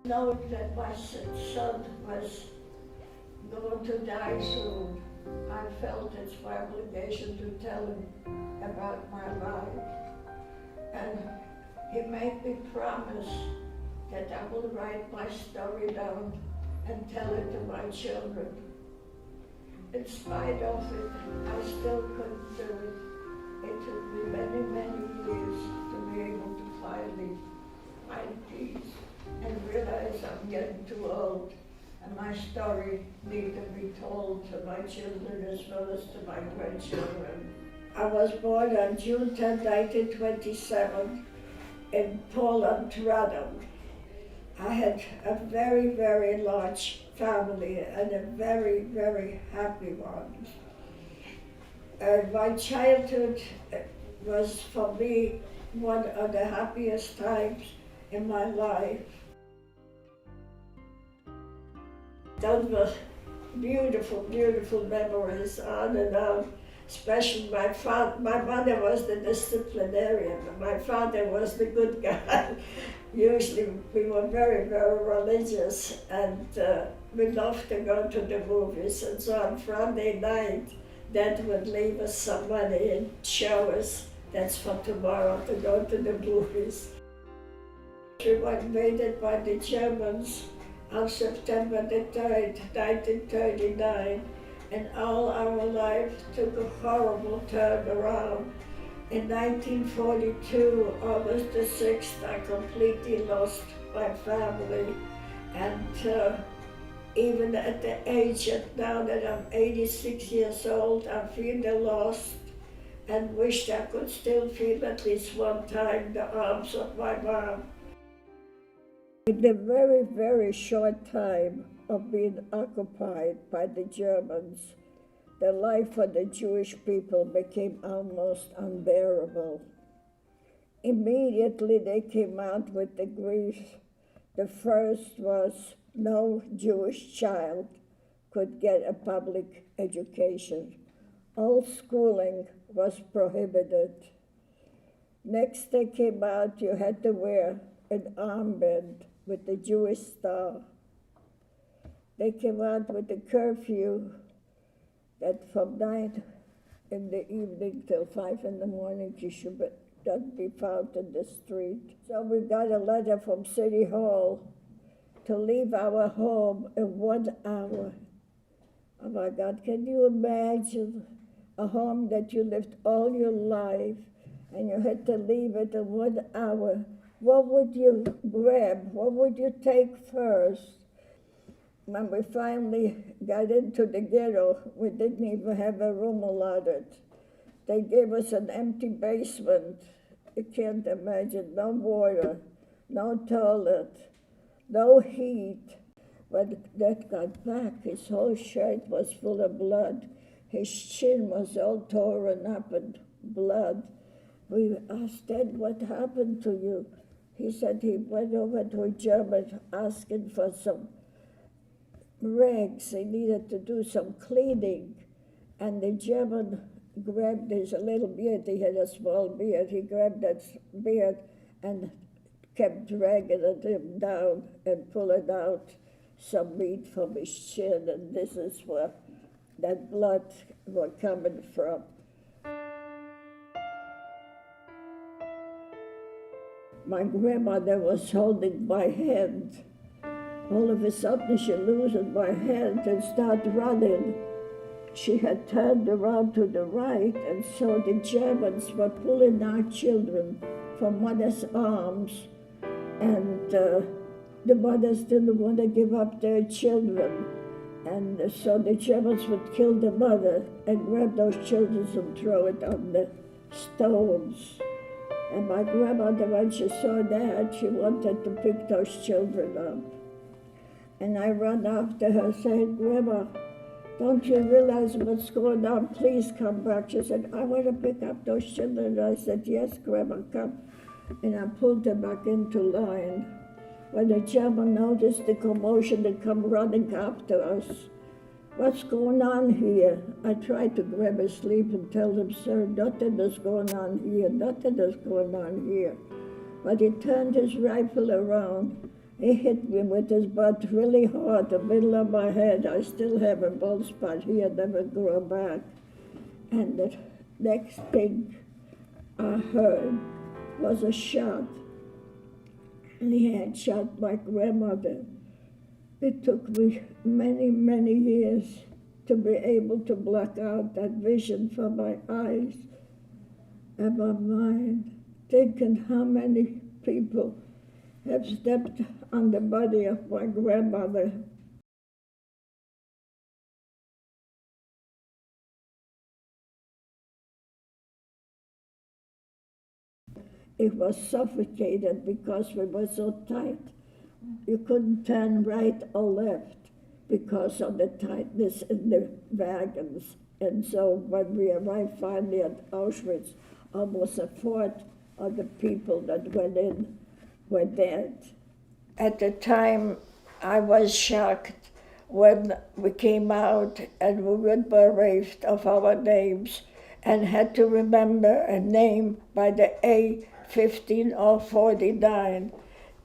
Knowing that my son was going to die soon, I felt it's my obligation to tell him about my life. And he made me promise that I will write my story down and tell it to my children. In spite of it, I still couldn't do it. It took me many, many years to be able to finally find peace and realize I'm getting too old and my story needs to be told to my children as well as to my grandchildren. I was born on June 10, 1927 in Poland, Radom. I had a very, very large family and a very, very happy one. My childhood was for me one of the happiest times in my life. Those were beautiful, beautiful memories on and on. Especially my mother was the disciplinarian, and my father was the good guy. Usually we were very, very religious, and we loved to go to the movies. And so on Friday night, Dad would leave us some money and show us, that's for tomorrow, to go to the movies. We were invaded by the Germans on September the 3rd, 1939. And all our life took a horrible turn around. In 1942, August the 6th, I completely lost my family. And even at the age of now that I'm 86 years old, I feel the loss and wished I could still feel at least one time the arms of my mom. In the very, very short time of being occupied by the Germans, the life for the Jewish people became almost unbearable. Immediately they came out with decrees. The first was no Jewish child could get a public education. All schooling was prohibited. Next they came out, you had to wear an armband with the Jewish star. They came out with a curfew that from 9 in the evening till 5 in the morning you should not be found in the street. So we got a letter from City Hall to leave our home in 1 hour. Oh my God, can you imagine a home that you lived all your life and you had to leave it in 1 hour? What would you grab? What would you take first? When we finally got into the ghetto, we didn't even have a room allotted. They gave us an empty basement. You can't imagine, no water, no toilet, no heat. When Dad got back, his whole shirt was full of blood. His chin was all torn up in blood. We asked Dad, what happened to you? He said he went over to a German asking for some rags. He needed to do some cleaning. And the German grabbed his little beard. He had a small beard. He grabbed that beard and kept dragging him down and pulling out some meat from his chin. And this is where that blood was coming from. My grandmother was holding my hand. All of a sudden, she loosened my hand and started running. She had turned around to the right, and so the Germans were pulling our children from mother's arms, and the mothers didn't want to give up their children. And so the Germans would kill the mother and grab those children and throw it on the stones. And my grandmother, when she saw that, she wanted to pick those children up. And I ran after her saying, Grandma, don't you realize what's going on? Please come back. She said, I want to pick up those children. I said, yes, Grandma, come. And I pulled them back into line. When the German noticed the commotion, they come running after us. What's going on here? I tried to grab his sleeve and tell him, sir, nothing is going on here, nothing is going on here. But he turned his rifle around, He hit me with his butt really hard, the middle of my head. I still have a bald spot here, never grew back. And the next thing I heard was a shot. And he had shot my grandmother. It took me many, many years to be able to block out that vision from my eyes and my mind, thinking how many people have stepped on the body of my grandmother. It was suffocated because we were so tight. You couldn't turn right or left because of the tightness in the wagons. And so when we arrived finally at Auschwitz, almost a fourth of the people that went in were dead. At the time, I was shocked when we came out and we were bereft of our names and had to remember a name by the A15 or 49.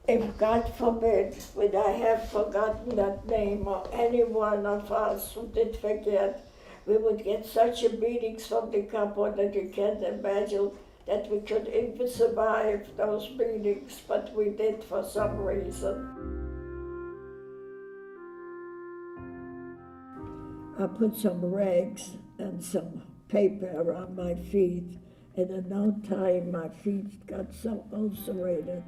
If God forbid, would I have forgotten that name, or any one of us who did forget, we would get such a beatings from the couple that you can't imagine that we could even survive those beatings, but we did for some reason. I put some rags and some paper around my feet, and in no time my feet got so ulcerated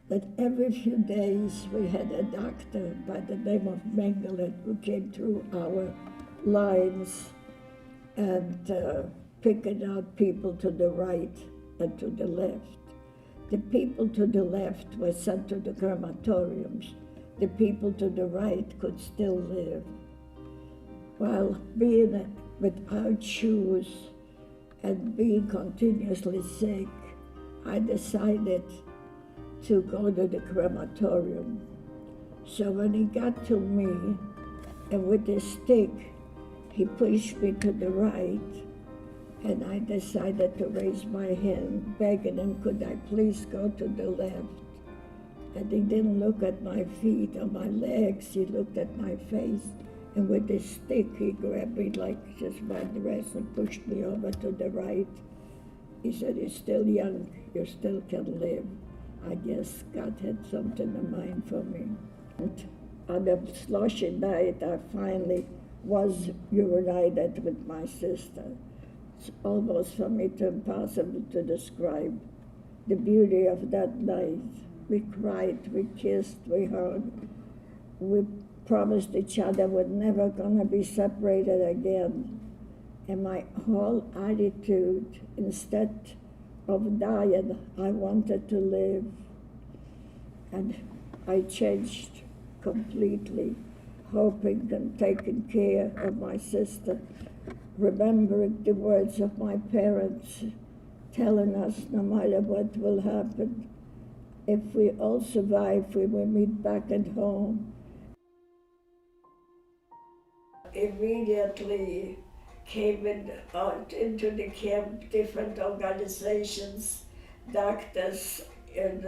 that every few days we had a doctor by the name of Mengele who came through our lines and picking out people to the right and to the left. The people to the left were sent to the crematoriums. The people to the right could still live. While being without shoes and being continuously sick, I decided to go to the crematorium. So when he got to me, and with his stick, he pushed me to the right, and I decided to raise my hand, begging him, could I please go to the left? And he didn't look at my feet or my legs, he looked at my face, and with his stick, he grabbed me like just my dress and pushed me over to the right. He said, you're still young, you still can live. I guess God had something in mind for me. And on a slushy night, I finally was reunited with my sister. It's almost for me too impossible to describe the beauty of that night. We cried, we kissed, we hugged. We promised each other we're never gonna be separated again. And my whole attitude, instead of dying, I wanted to live. And I changed completely, hoping and taking care of my sister, remembering the words of my parents, telling us no matter what will happen, if we all survive, we will meet back at home. Immediately came into the camp different organizations, doctors and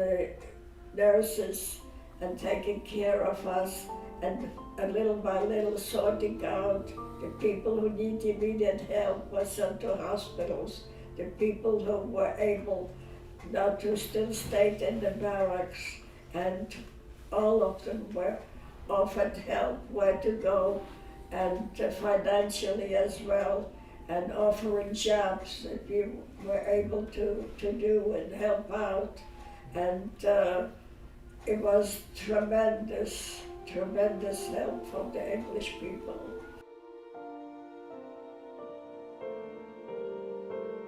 nurses, and taking care of us, and little by little sorting out the people who need immediate help were sent to hospitals. The people who were able not to still stay in the barracks, and all of them were offered help where to go, and financially as well, and offering jobs if you were able to do and help out. And it was tremendous, tremendous help from the English people.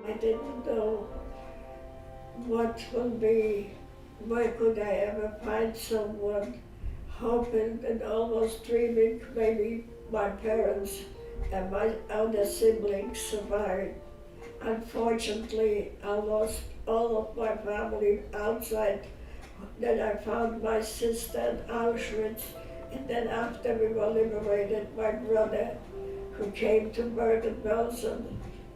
I didn't know what would be, where could I ever find someone, hoping and almost dreaming maybe my parents and my other siblings survived. Unfortunately, I lost all of my family outside. Then I found my sister in Auschwitz, and then after we were liberated, my brother, who came to Bergen-Belsen.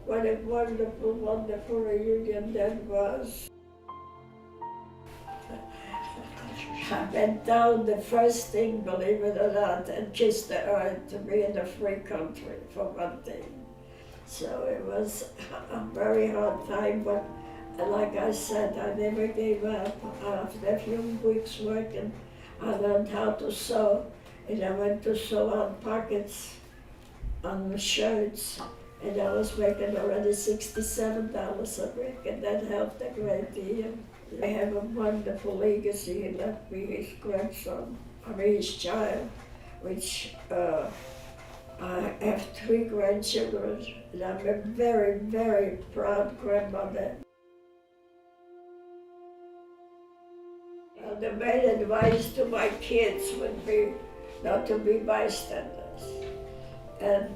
What a wonderful, wonderful reunion that was. I went down the first thing, believe it or not, and kissed the earth to be in a free country, for one thing. So it was a very hard time, but like I said, I never gave up. After a few weeks working, I learned how to sew, and I went to sew on pockets on the shirts, and I was making already $67 a week, and that helped a great deal. I have a wonderful legacy. He left me his grandson, his child, which I have 3 grandchildren, and I'm a very, very proud grandmother. The main advice to my kids would be not to be bystanders and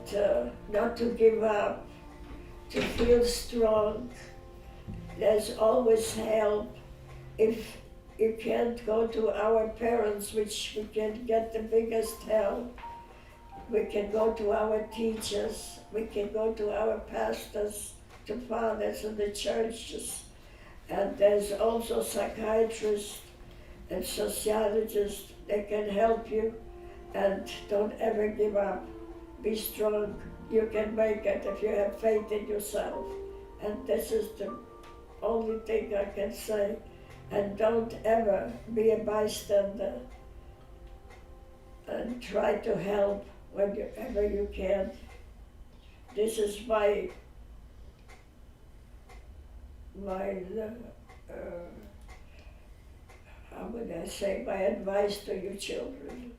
not to give up, to feel strong. There's always help. If you can't go to our parents, which we can get the biggest help, we can go to our teachers, we can go to our pastors, to fathers in the churches, and there's also psychiatrists and sociologists that can help you, and don't ever give up. Be strong. You can make it if you have faith in yourself. And this is the only thing I can say. And don't ever be a bystander, and try to help whenever you can. This is my how would I say, my advice to you children.